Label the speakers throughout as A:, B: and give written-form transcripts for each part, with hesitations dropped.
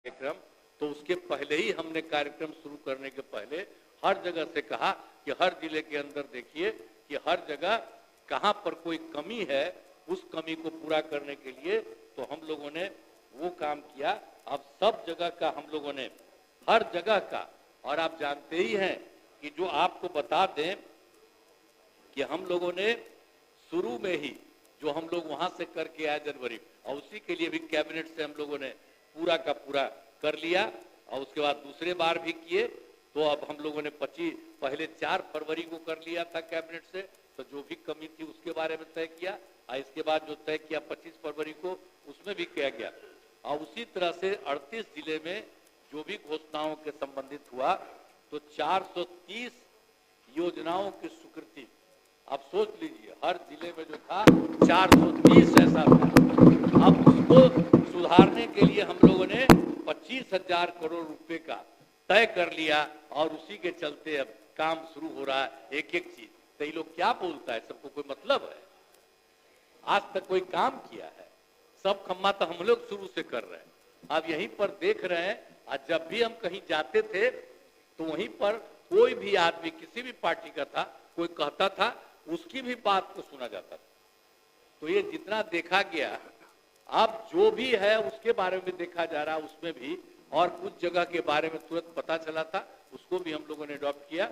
A: कार्यक्रम, तो उसके पहले ही हमने कार्यक्रम शुरू करने के पहले हर जगह से कहा कि हर जिले के अंदर देखिए कि हर जगह कहां पर कोई कमी है, उस कमी को पूरा करने के लिए तो हम लोगों ने वो काम किया। अब सब जगह का हम लोगों ने हर जगह का, और आप जानते ही हैं कि जो आपको बता दें कि हम लोगों ने शुरू में ही जो हम लोग वहां से करके आए जनवरी, और उसी के लिए भी कैबिनेट से हम लोगों ने पूरा का पूरा कर लिया, और उसके बाद दूसरे बार भी किए। तो अब हम लोगों ने पहले 4 फरवरी को कर लिया था कैबिनेट से, तो जो भी कमी थी उसके बारे में तय किया, और इसके बाद जो तय किया 25 फरवरी को, उसमें भी किया गया। और उसी तरह से 38 जिले में जो भी घोषणाओं के संबंधित हुआ, तो 430 योजनाओं की स्वीकृति, आप सोच लीजिए हर जिले में जो था 430 ऐसा था। अब उसको सुधारने के लिए हम लोगों ने 25,000 करोड़ रुपए का तय कर लिया, और उसी के चलते अब काम शुरू हो रहा है एक एक चीज। तो ये लोग क्या बोलता है, सबको कोई मतलब है? आज तक कोई काम किया है? सब खम्मा तो हम लोग शुरू से कर रहे हैं। आप यहीं पर देख रहे हैं, आज जब भी हम कहीं जाते थे तो वहीं पर कोई भी आदमी किसी भी पार्टी का था, कोई कहता था, उसकी भी बात को सुना जाता था। तो ये जितना देखा गया, अब जो भी है उसके बारे में देखा जा रहा, उसमें भी, और कुछ जगह के बारे में तुरंत पता चला था, उसको भी हम लोगों ने अडॉप्ट किया,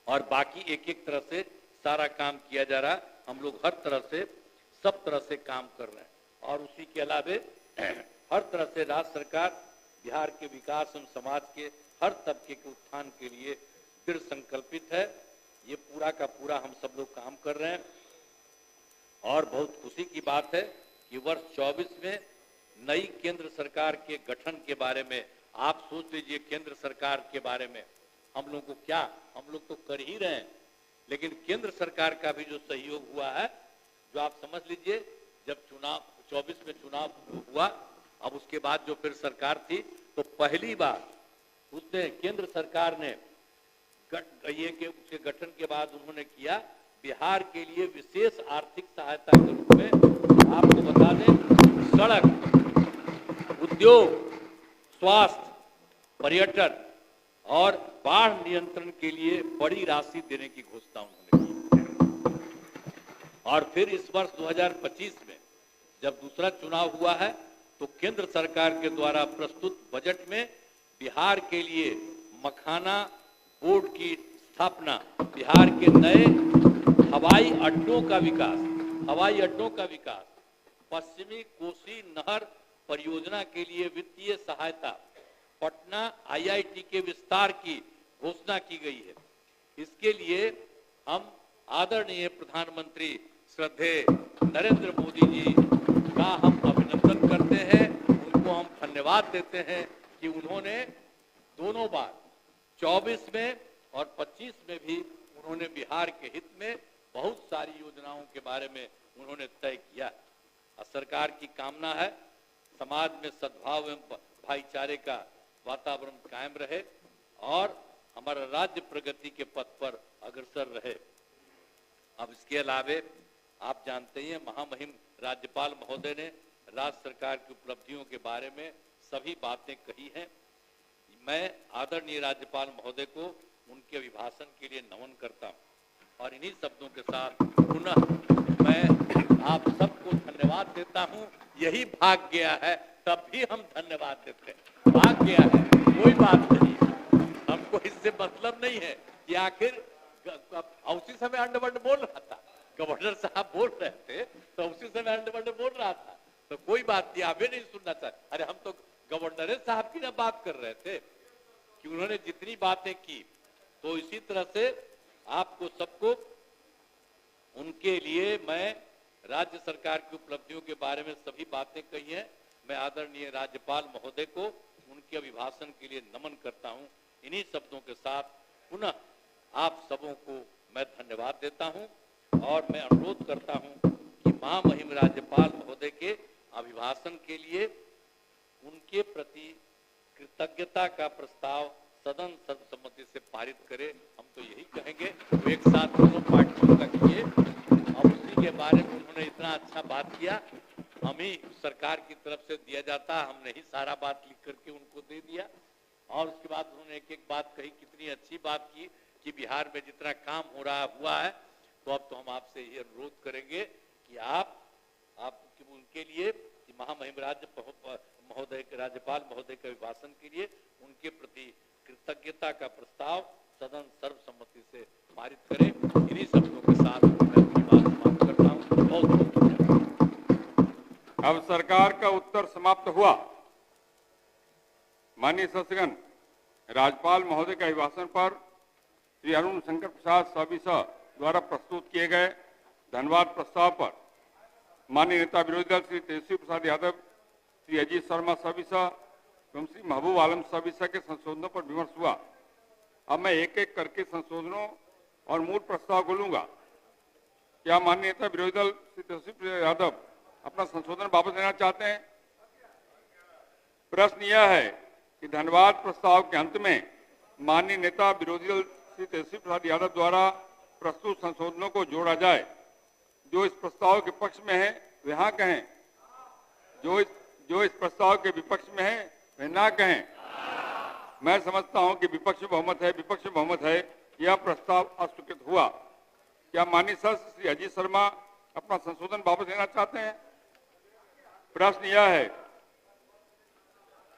A: और बाकी एक एक तरह से सारा काम किया जा रहा। हम लोग हर तरह से सब तरह से काम कर रहे हैं, और उसी के अलावे हर तरह से राज्य सरकार बिहार के विकास एवं समाज के हर तबके के उत्थान के लिए दृढ़ संकल्पित है। ये पूरा का पूरा हम सब लोग काम कर रहे हैं, और बहुत खुशी की बात है कि वर्ष 24 में नई केंद्र सरकार के गठन के बारे में आप सोच लीजिए। केंद्र सरकार के बारे में हम लोग को क्या, हम लोग तो कर ही रहे हैं, लेकिन केंद्र सरकार का भी जो सहयोग हुआ है, जो आप समझ लीजिए, जब चुनाव 24 में चुनाव हुआ, अब उसके बाद जो फिर सरकार थी, तो पहली बार उसने केंद्र सरकार ने ये के उसके गठन के बाद उन्होंने किया बिहार के लिए विशेष आर्थिक सहायता के रूप में, आपको बता दें, सड़क, उद्योग, स्वास्थ्य, पर्यटन और बाढ़ नियंत्रण के लिए बड़ी राशि देने की घोषणा उन्होंने की। और फिर इस वर्ष 2025 में जब दूसरा चुनाव हुआ है, तो केंद्र सरकार के द्वारा प्रस्तुत बजट में बिहार के लिए मखाना बोर्ड की स्थापना, बिहार के नए हवाई अड्डों का विकास, पश्चिमी कोसी नहर परियोजना के लिए वित्तीय सहायता, पटना IIT के विस्तार की घोषणा की गई है। इसके लिए हम आदरणीय प्रधानमंत्री श्रद्धेय नरेंद्र मोदी जी का हम अभिनंदन करते हैं, उनको हम धन्यवाद देते हैं कि उन्होंने दोनों बार 24 में और 25 में भी उन्होंने बिहार के हित में बहुत सारी योजनाओं के बारे में उन्होंने तय किया। सरकार की कामना है समाज में सद्भाव एवं भाईचारे का वातावरण कायम रहे, और हमारा राज्य प्रगति के पथ पर अग्रसर रहे। अब इसके अलावे आप जानते ही हैं, महामहिम राज्यपाल महोदय ने राज्य सरकार की उपलब्धियों के बारे में सभी बातें कही हैं। मैं आदरणीय राज्यपाल महोदय को उनके अभिभाषण के लिए नमन करता हूं, और इन्हीं शब्दों के साथ पुनः मैं आप सबको धन्यवाद देता हूं। यही भाग गया है, तब भी हम धन्यवाद देते हैं। भाग गया है, कोई बात नहीं, हमको इससे मतलब नहीं है कि आखिर उसी समय अंडवंड बोल रहा था, गवर्नर साहब बोल रहे थे, तो उसी समय अंडवंड बोल रहा था, तो कोई बात नहीं, हमें नहीं सुनना चाहिए। अरे हम तो गवर्नर साहब की ना बात कर रहे थे कि उन्होंने जितनी बातें की, तो इसी तरह से आपको सबको उनके लिए मैं राज्य सरकार की उपलब्धियों के बारे में सभी बातें कही हैं। मैं आदरणीय राज्यपाल महोदय को उनके अभिभाषण के लिए नमन करता हूं। इन्हीं शब्दों के साथ पुनः आप सबों को मैं धन्यवाद देता हूं, और मैं अनुरोध करता हूं कि महामहिम राज्यपाल महोदय के अभिभाषण के लिए उनके प्रति कृतज्ञता का प्रस्ताव सदन सर्वसम्मति से पारित करे। हम तो यही कहेंगे, तो एक साथ दोनों पार्टियों का किए, और उसी के बारे में उन्होंने इतना अच्छा बात किया। हम ही सरकार की तरफ से दिया जाता, हमने ही सारा बात लिख करके उनको दे दिया। और उसके बाद उन्होंने एक एक बात कही, कितनी अच्छी बात की कि बिहार में जितना काम हो रहा हुआ है, तो अब तो हम आपसे ये अनुरोध करेंगे कि आप उनके लिए महामहिम महोदय के राज्यपाल महोदय के अभिभाषण के लिए उनके प्रति कृतज्ञता का प्रस्ताव सदन सर्वसम्मति से पारित करें। इन्हीं शब्दों के साथ मैं अपनी बात समाप्त करता हूँ। बहुत बहुत धन्यवाद।
B: अब सरकार का उत्तर समाप्त हुआ। माननीय सदस्यगण, राज्यपाल महोदय के अभिभाषण पर श्री अरुण शंकर प्रसाद सविसा द्वारा प्रस्तुत किए गए धन्यवाद प्रस्ताव पर माननीय नेता विरोधी दल श्री तेजस्वी प्रसाद यादव, श्री अजीत शर्मा सविसा एवं श्री महबूब आलम सविसा के संशोधनों पर विमर्श हुआ। अब मैं एक एक करके संशोधनों और मूल प्रस्ताव को लूंगा। क्या माननीय नेता विरोधी दल श्री तेजस्वी प्रसाद यादव अपना संशोधन वापस लेना चाहते हैं? प्रश्न यह है कि धन्यवाद प्रस्ताव के अंत में माननीय नेता विरोधी दल श्री तेजस्वी प्रसाद यादव द्वारा प्रस्तुत संशोधनों को जोड़ा जाए। जो इस प्रस्ताव के पक्ष में है वे हाँ कहें, जो इस प्रस्ताव के विपक्ष में है वे ना कहें। मैं समझता हूं कि विपक्ष बहुमत है, यह प्रस्ताव अस्वीकृत हुआ। क्या माननीय सदस्य श्री अजीत शर्मा अपना संशोधन वापस लेना चाहते हैं? प्रश्न यह है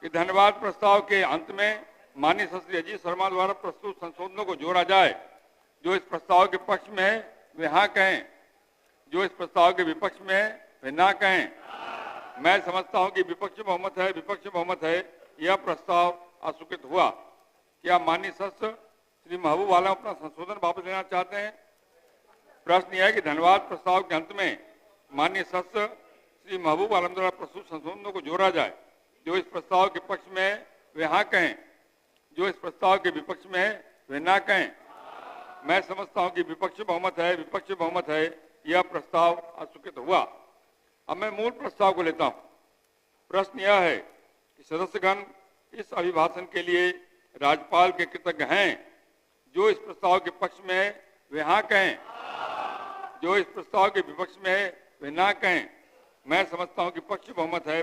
B: कि धन्यवाद प्रस्ताव के अंत में माननीय सदस्य श्री अजीत शर्मा द्वारा प्रस्तुत संशोधनों को जोड़ा जाए। जो इस प्रस्ताव के पक्ष में है वे हाँ कहें, जो इस प्रस्ताव के विपक्ष में है वे ना कहें। मैं समझता हूं कि विपक्ष बहुमत है, यह प्रस्ताव अस्वीकृत हुआ। क्या माननीय सदस्य श्री महबूब आलम अपना संशोधन वापस लेना चाहते हैं? प्रश्न यह है कि धन्यवाद प्रस्ताव के अंत में माननीय सदस्य श्री महबूब आलम द्वारा प्रस्तुत संशोधनों को जोड़ा जाए। जो इस प्रस्ताव के पक्ष में है वे हाँ कहें, जो इस प्रस्ताव के विपक्ष में है वे ना कहें। मैं समझता हूं कि विपक्ष बहुमत है, यह प्रस्ताव अस्वीकृत हुआ। अब मैं मूल प्रस्ताव को लेता हूं। प्रश्न यह है कि सदस्यगण इस अभिभाषण के लिए राज्यपाल के कृतज्ञ हैं। जो इस प्रस्ताव के पक्ष में है वे हाँ कहें, जो इस प्रस्ताव के विपक्ष में है वे ना कहें। मैं समझता हूं कि पक्ष बहुमत है,